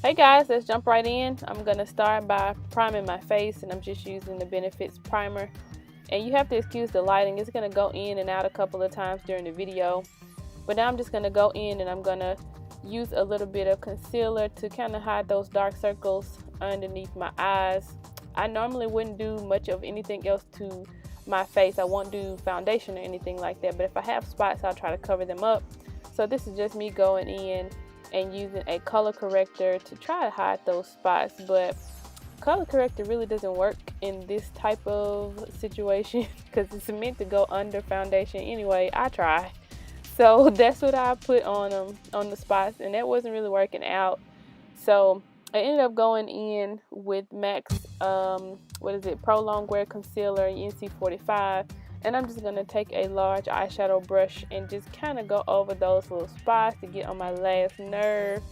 Hey guys, let's jump right in. I'm going to start by priming my face, and I'm just using the Benefits primer. And you have to excuse the lighting. It's going to go in and out a couple of times during the video. But now I'm just going to go in and I'm going to use a little bit of concealer to kind of hide those dark circles underneath my eyes. I normally wouldn't do much of anything else to my face. I won't do foundation or anything like that. But if I have spots, I'll try to cover them up. So this is just me going in and using a color corrector to try to hide those spots, but color corrector really doesn't work in this type of situation because it's meant to go under foundation anyway. I try, so that's what I put on them, on the spots, and that wasn't really working out. So I ended up going in with MAC's Pro Long Wear Concealer NC45. And I'm just going to take a large eyeshadow brush and just kind of go over those little spots to get on my last nerve.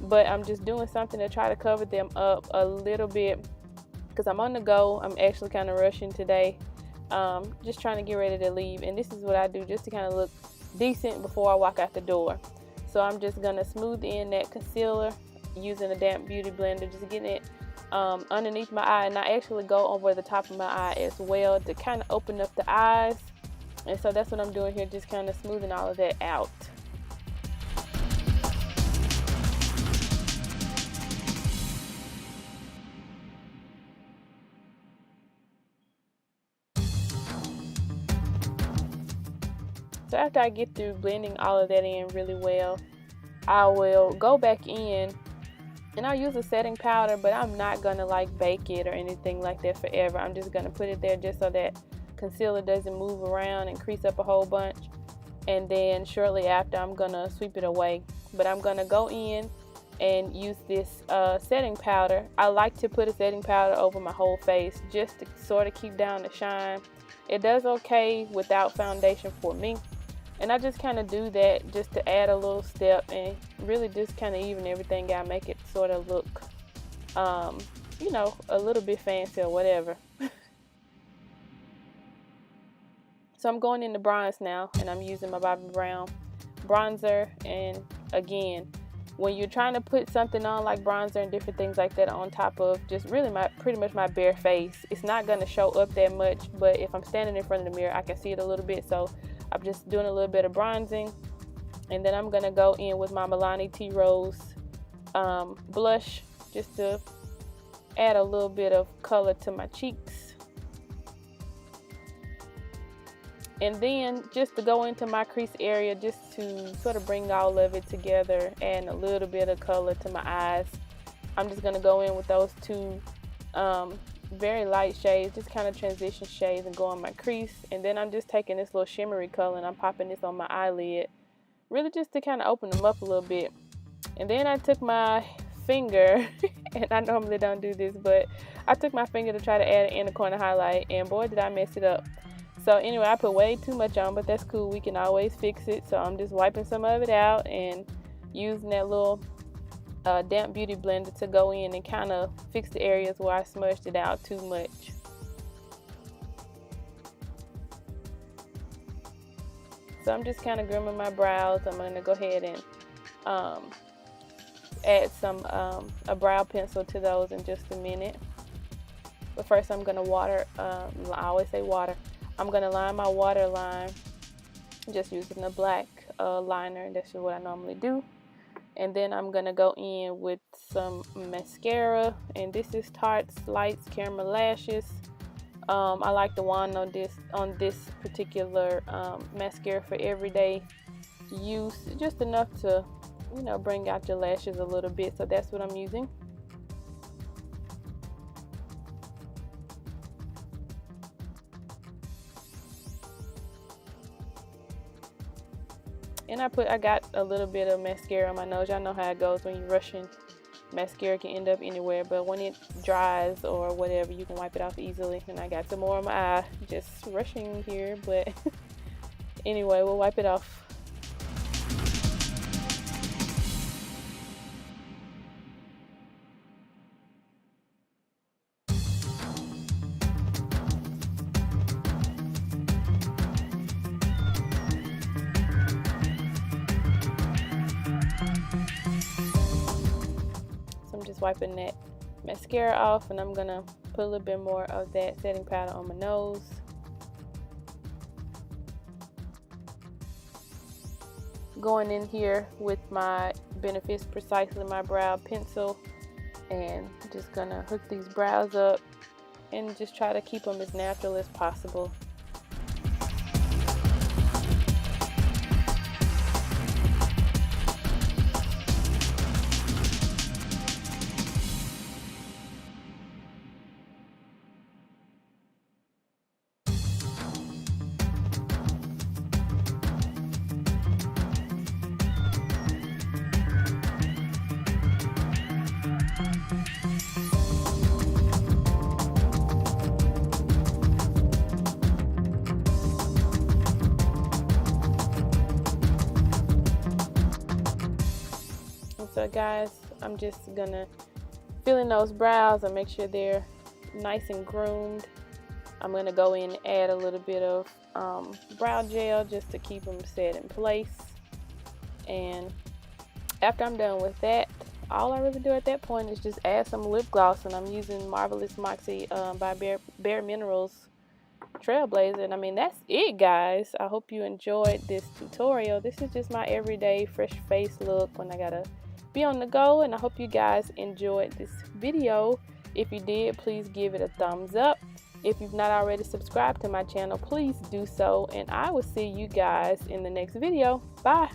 But I'm just doing something to try to cover them up a little bit because I'm on the go. I'm actually kind of rushing today. Just trying to get ready to leave. And this is what I do just to kind of look decent before I walk out the door. So I'm just going to smooth in that concealer using a damp beauty blender, just getting it underneath my eye, and I actually go over the top of my eye as well to kind of open up the eyes. And so that's what I'm doing here, just kind of smoothing all of that out. So after I get through blending all of that in really well, I will go back in and I'll use a setting powder, but I'm not gonna like bake it or anything like that forever. I'm just gonna put it there just so that concealer doesn't move around and crease up a whole bunch. And then shortly after, I'm gonna sweep it away. But I'm gonna go in and use this setting powder. I like to put a setting powder over my whole face just to sort of keep down the shine. It does okay without foundation for me. And I just kind of do that just to add a little step and really just kind of even everything out, make it sort of look, you know, a little bit fancy or whatever. So I'm going into bronze now, and I'm using my Bobbi Brown bronzer. And again, when you're trying to put something on like bronzer and different things like that on top of just really pretty much my bare face, it's not going to show up that much. But if I'm standing in front of the mirror, I can see it a little bit. So I'm just doing a little bit of bronzing, and then I'm gonna go in with my Milani Tea Rose blush just to add a little bit of color to my cheeks. And then just to go into my crease area just to sort of bring all of it together and a little bit of color to my eyes. I'm just gonna go in with those two very light shades, just kind of transition shades, and go on my crease. And then I'm just taking this little shimmery color and I'm popping this on my eyelid, really just to kind of open them up a little bit. And then I took my finger and I normally don't do this, but I took my finger to try to add an inner corner highlight, and boy did I mess it up. So anyway, I put way too much on, but that's cool, we can always fix it. So I'm just wiping some of it out and using that little damp beauty blender to go in and kind of fix the areas where I smudged it out too much. So I'm just kind of grooming my brows. I'm going to go ahead and add some a brow pencil to those in just a minute. But first I'm going to water, I always say water. I'm going to line my waterline just using a black liner. That's what I normally do. And then I'm gonna go in with some mascara, and this is Tarte's Lights Caramel Lashes. I like the wand on this particular mascara for everyday use, just enough to, you know, bring out your lashes a little bit. So that's what I'm using. And I got a little bit of mascara on my nose. Y'all know how it goes when you're rushing. Mascara can end up anywhere, but when it dries or whatever, you can wipe it off easily. And I got some more on my eye, just rushing here, but anyway, we'll wipe it off. just wiping that mascara off, and I'm gonna put a little bit more of that setting powder on my nose. Going in here with my Benefits Precisely My Brow pencil, and just gonna hook these brows up and just try to keep them as natural as possible. So guys, I'm just gonna fill in those brows and make sure they're nice and groomed. I'm gonna go in and add a little bit of brow gel just to keep them set in place. And after I'm done with that, all I really do at that point is just add some lip gloss, and I'm using Marvelous Moxie by Bare Minerals Trailblazer. And I mean, that's it, guys. I hope you enjoyed this tutorial. This is just my everyday fresh face look when I gotta be on the go, and I hope you guys enjoyed this video. If you did, please give it a thumbs up. If you've not already subscribed to my channel, please do so, and I will see you guys in the next video. Bye.